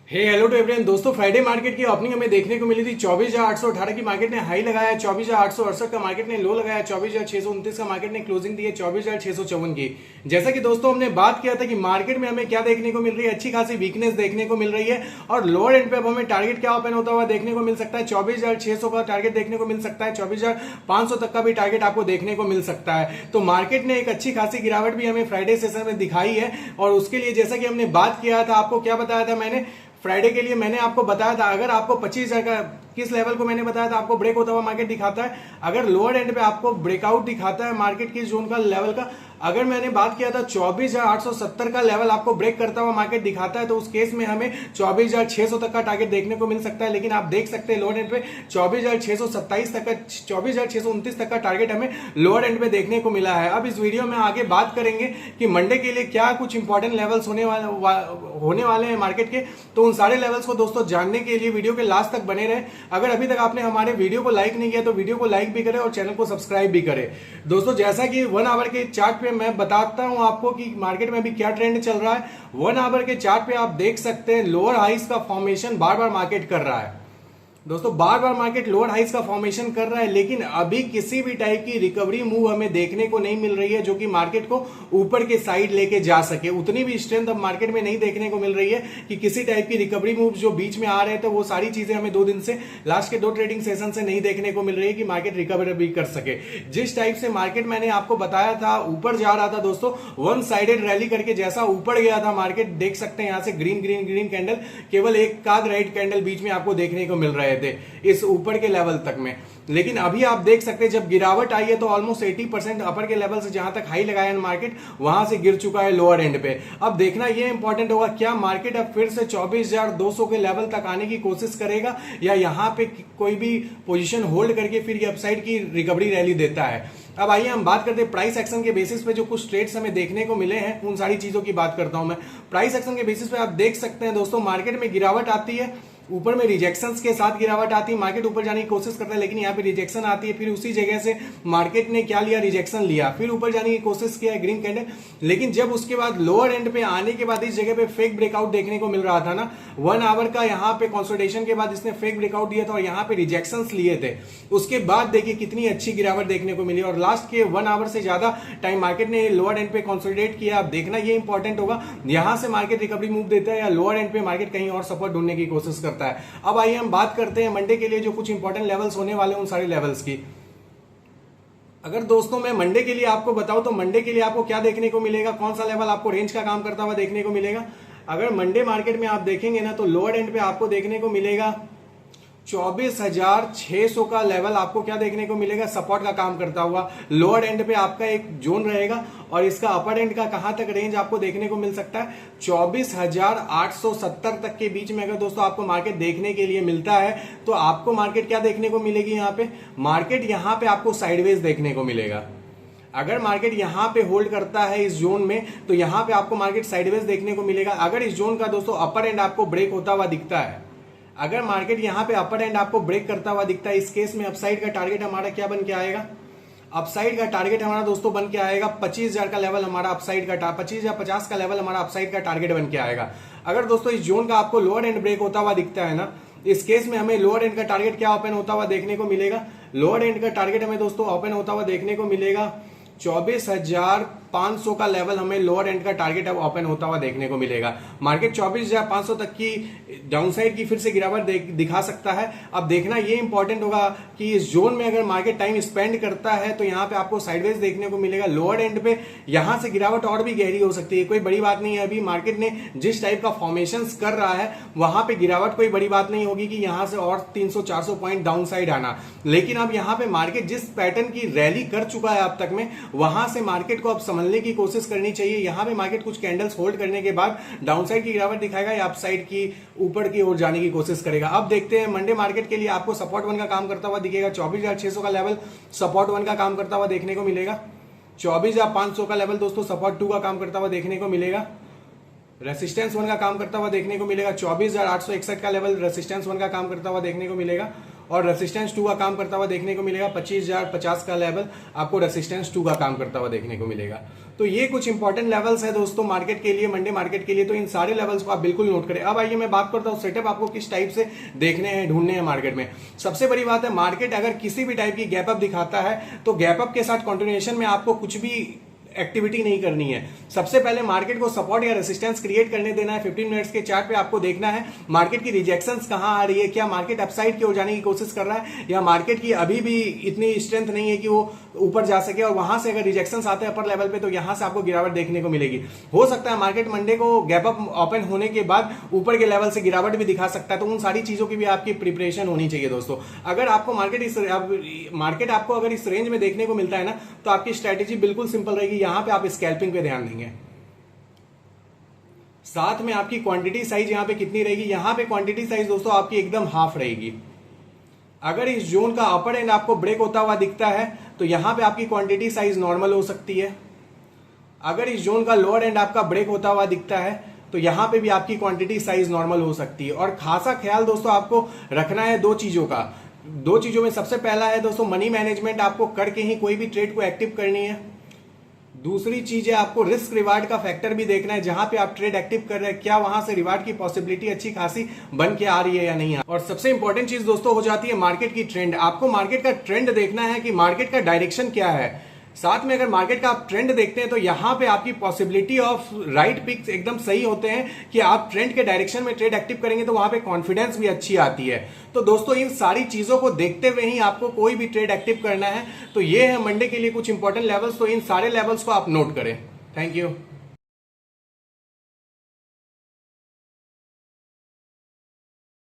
Hello to everyone दोस्तों, Friday market की opening हमें देखने को मिली थी 24,818 की मार्केट ने हाई लगाया, 24,868 का मार्केट ने लो लगाया, 24,629 का मार्केट ने क्लोजिंग दी है 24,654 की। जैसा कि दोस्तों हमने बात किया था कि मार्केट में हमें क्या देखने को मिल रही है, अच्छी खासी वीकनेस देखने को मिल रही है और लोअर एंड पे अब हमें टारगेट क्या ओपन होता हुआ देखने को मिल सकता है। 24,600 का टारगेट देखने को मिल सकता है, 24,500 तक का भी टारगेट आपको देखने को मिल सकता है। तो मार्केट ने एक अच्छी खासी गिरावट भी हमें फ्राइडे सेशन में दिखाई है और उसके लिए जैसा कि हमने बात किया था, आपको क्या बताया था मैंने फ्राइडे के लिए, मैंने आपको बताया था अगर आपको 25,000 का किस लेवल को मैंने बताया था आपको ब्रेक होता हुआ मार्केट दिखाता है, अगर लोअर एंड पे आपको ब्रेकआउट दिखाता है मार्केट की जोन का लेवल का, अगर मैंने बात किया था 24,870 का लेवल आपको ब्रेक करता हुआ मार्केट दिखाता है तो उस केस में हमें 24,600 तक का टारगेट देखने को मिल सकता है। लेकिन आप देख सकते हैं लोअर एंड पे 24,627 तक का 24,629 तक का टारगेट हमें लोअर एंड पे देखने को मिला है। अब इस वीडियो में आगे बात करेंगे कि मंडे के लिए क्या कुछ इंपॉर्टेंट लेवल्स होने वाले हैं मार्केट के, तो उन सारे लेवल्स को दोस्तों जानने के लिए वीडियो के लास्ट तक बने रहे। अगर अभी तक आपने हमारे वीडियो को लाइक नहीं किया तो वीडियो को लाइक भी करें और चैनल को सब्सक्राइब भी करें। दोस्तों जैसा कि 1 आवर के चार्ट पे मैं बताता हूं आपको कि मार्केट में अभी क्या ट्रेंड चल रहा है। 1 आवर के चार्ट पे आप देख सकते हैं लोअर हाइस का फॉर्मेशन बार बार मार्केट कर रहा है। दोस्तों बार बार मार्केट लोअर हाइस का फॉर्मेशन कर रहा है, लेकिन अभी किसी भी टाइप की रिकवरी मूव हमें देखने को नहीं मिल रही है जो कि मार्केट को ऊपर के साइड लेके जा सके। उतनी भी स्ट्रेंथ अब मार्केट में नहीं देखने को मिल रही है कि किसी टाइप की रिकवरी मूव जो बीच में आ रहे थे वो सारी चीजें हमें 2 दिन से लास्ट के 2 ट्रेडिंग सेशन से नहीं देखने को मिल रही है कि मार्केट रिकवर भी कर सके। जिस टाइप से मार्केट मैंने आपको बताया था ऊपर जा रहा था दोस्तों, वन साइडेड रैली करके जैसा ऊपर गया था मार्केट, देख सकते हैं यहां से ग्रीन ग्रीन ग्रीन कैंडल, केवल एक आध रेड कैंडल बीच में आपको देखने को मिल रहे थे इस ऊपर के लेवल तक में। लेकिन अभी आप देख सकते हैं जब गिरावट आई है तो ऑलमोस्ट 80% अपर के लेवल से जहां तक हाई लगाया है मार्केट वहां से गिर चुका है लोअर एंड पे। अब देखना यह इंपॉर्टेंट होगा क्या मार्केट अब फिर से 24,200 के लेवल तक आने की कोशिश करेगा या यहां पे कोई भी पोजीशन होल्ड करके फिर ये अपसाइड की रिकवरी रैली देता है। अब आइए हम बात करते हैं प्राइस एक्शन के बेसिस पे जो कुछ ट्रेड्स हमें देखने को मिले हैं, उन सारी चीजों की बात करता हूं मैं। प्राइस एक्शन के बेसिस पे आप देख सकते हैं दोस्तों मार्केट में गिरावट आती है, ऊपर में रिजेक्शंस के साथ गिरावट आती है, मार्केट ऊपर जाने की कोशिश करता है लेकिन यहाँ पे रिजेक्शन आती है, फिर उसी जगह से मार्केट ने क्या लिया, रिजेक्शन लिया, फिर ऊपर जाने की कोशिश किया ग्रीन कैंडल। लेकिन जब उसके बाद लोअर एंड पे आने के बाद इस जगह पे फेक ब्रेकआउट देखने को मिल रहा था ना 1 आवर का, यहाँ पे कंसोलिडेशन के बाद इसने फेक ब्रेकआउट दिया था और यहाँ पे रिजेक्शंस लिए थे। उसके बाद देखिए कितनी अच्छी गिरावट देखने को मिली और लास्ट के 1 आवर से ज्यादा टाइम मार्केट ने लोअर एंड पे कंसोलिडेट किया। अब देखना ये इंपॉर्टेंट होगा यहां से मार्केट रिकवरी मूव देता है या लोअर एंड पे मार्केट कहीं और सपोर्ट ढूंढने की कोशिश करता है। अब आइए हम बात करते हैं मंडे के लिए जो कुछ इंपॉर्टेंट लेवल्स होने वाले हैं उन सारे लेवल्स की। अगर दोस्तों मैं मंडे के लिए आपको बताऊं तो मंडे के लिए आपको क्या देखने को मिलेगा, कौन सा लेवल आपको रेंज का काम करता हुआ देखने को मिलेगा। अगर मंडे मार्केट में आप देखेंगे ना तो लोअर एंड पे आपको देखने को मिलेगा 24,600 का लेवल आपको क्या देखने को मिलेगा, सपोर्ट का काम करता हुआ। लोअर एंड पे आपका एक जोन रहेगा और इसका अपर एंड का कहां तक रेंज आपको देखने को मिल सकता है, 24,870 तक के बीच में अगर दोस्तों आपको मार्केट देखने के लिए मिलता है तो आपको मार्केट क्या देखने को मिलेगी, यहां पे मार्केट यहां पे आपको साइडवेज देखने को मिलेगा। अगर मार्केट यहां पे होल्ड करता है इस जोन में तो यहां पे आपको मार्केट साइडवेज देखने को मिलेगा। अगर इस जोन का दोस्तों अपर एंड आपको ब्रेक होता हुआ दिखता है, अगर मार्केट यहां पे अपर एंड आपको ब्रेक करता हुआ दिखता है, इस केस में अपसाइड का टारगेट हमारा क्या बन के आएगा, अपसाइड का टारगेट हमारा दोस्तों बन के आएगा 25,000 का लेवल, हमारा अपसाइड का 25 या 50 का लेवल हमारा अपसाइड का टारगेट बन के आएगा। अगर दोस्तों इस जोन का आपको लोअर एंड ब्रेक होता हुआ दिखता है ना, इस केस में हमें लोअर एंड का टारगेट क्या ओपन होता हुआ देखने को मिलेगा, लोअर एंड का टारगेट हमें दोस्तों ओपन होता हुआ देखने को मिलेगा 24,500 का लेवल हमें लोअर एंड का टारगेट अब ओपन होता हुआ देखने को मिलेगा। मार्केट 24,500 तक की डाउनसाइड की फिर से गिरावट दिखा सकता है। अब देखना ये इंपॉर्टेंट होगा कि इस जोन में अगर मार्केट टाइम स्पेंड करता है तो यहां पे आपको साइडवेज देखने को मिलेगा। लोअर एंड पे यहां से गिरावट और भी गहरी हो सकती है, कोई बड़ी बात नहीं है। अभी मार्केट ने जिस टाइप का फॉर्मेशन कर रहा है वहां पे गिरावट कोई बड़ी बात नहीं होगी कि यहां से और 300-400 पॉइंट डाउन साइड आना। लेकिन अब यहां पे मार्केट जिस पैटर्न की रैली कर चुका है अब तक में, वहां से मार्केट को अब समझने की कोशिश करनी चाहिए। यहां पे मार्केट कुछ कैंडल्स होल्ड करने के बाद डाउनसाइड की गिरावट दिखाएगा या अपसाइड की ऊपर की ओर जाने की कोशिश करेगा। अब देखते हैं मंडे मार्केट के लिए आपको सपोर्ट 1 का काम करता हुआ दिखेगा, 24,600 का लेवल सपोर्ट 1 का काम करता हुआ देखने को मिलेगा, 24,500 का लेवल दोस्तों सपोर्ट 2 का काम करता हुआ देखने को मिलेगा, रेसिस्टेंस 1 का काम करता हुआ देखने को मिलेगा, 24,861 का लेवल रेसिस्टेंस 1 का काम करता हुआ देखने को मिलेगा और रेसिस्टेंस 2 का काम करता हुआ देखने को मिलेगा। 25,050 का लेवल आपको रेसिस्टेंस 2 का काम करता हुआ देखने को मिलेगा। तो ये कुछ इंपॉर्टेंट लेवल्स है दोस्तों मार्केट के लिए, मंडे मार्केट के लिए। तो इन सारे लेवल्स को आप बिल्कुल नोट करें। अब आइए मैं बात करता हूँ सेटअप आपको किस टाइप से देखने हैं, ढूंढने हैं मार्केट में। सबसे बड़ी बात है, मार्केट अगर किसी भी टाइप की गैप अप दिखाता है तो गैप अप के साथ कंटिन्यूएशन में आपको कुछ भी एक्टिविटी नहीं करनी है। सबसे पहले मार्केट को सपोर्ट या रेसिस्टेंस क्रिएट करने देना है। 15 मिनट्स के चार्ट पे आपको देखना है मार्केट की रिजेक्शंस कहां आ रही है, क्या मार्केट अपसाइड की ओर जाने की कोशिश कर रहा है या मार्केट की अभी भी इतनी स्ट्रेंथ नहीं है कि वो ऊपर जा सके, और वहां से अगर रिजेक्शंस आते हैं अपर लेवल पे तो यहां से आपको गिरावट देखने को मिलेगी। हो सकता है मार्केट मंडे को गैप अप ओपन होने के बाद ऊपर के लेवल से गिरावट भी दिखा सकता है। तो उन सारी चीजों की भी आपकी प्रिपरेशन होनी चाहिए दोस्तों। अगर आपको मार्केट आपको अगर इस रेंज में देखने को मिलता है ना, तो आपकी स्ट्रेटेजी बिल्कुल सिंपल रहेगी। यहां पे आप स्कैल्पिंग पे ध्यान देंगे, साथ में आपकी क्वांटिटी साइज यहां पे कितनी रहेगी, यहां पे क्वांटिटी साइज दोस्तों आपकी एकदम हाफ रहेगी। अगर इस जोन का अपर एंड आपको ब्रेक होता हुआ दिखता है तो यहां पे आपकी क्वांटिटी साइज नॉर्मल हो सकती है। अगर इस जोन का लोअर एंड आपका ब्रेक होता हुआ दिखता है तो यहां पे भी आपकी क्वांटिटी साइज नॉर्मल हो सकती है। और खासा ख्याल दोस्तों आपको रखना है दो चीजों में। सबसे पहला है दोस्तों मनी मैनेजमेंट, आपको करके ही कोई भी ट्रेड को एक्टिव करनी है। दूसरी चीज है आपको रिस्क रिवार्ड का फैक्टर भी देखना है। जहां पे आप ट्रेड एक्टिव कर रहे हैं क्या वहां से रिवार्ड की पॉसिबिलिटी अच्छी खासी बन के आ रही है या नहीं। और सबसे इंपॉर्टेंट चीज दोस्तों हो जाती है मार्केट की ट्रेंड। आपको मार्केट का ट्रेंड देखना है कि मार्केट का डायरेक्शन क्या है। साथ में अगर मार्केट का आप ट्रेंड देखते हैं तो यहां पे आपकी पॉसिबिलिटी ऑफ राइट पिक्स एकदम सही होते हैं कि आप ट्रेंड के डायरेक्शन में ट्रेड एक्टिव करेंगे तो वहां पे कॉन्फिडेंस भी अच्छी आती है। तो दोस्तों इन सारी चीजों को देखते हुए ही आपको कोई भी ट्रेड एक्टिव करना है। तो ये है मंडे के लिए कुछ इंपॉर्टेंट लेवल्स। तो इन सारे लेवल्स को आप नोट करें। Thank you.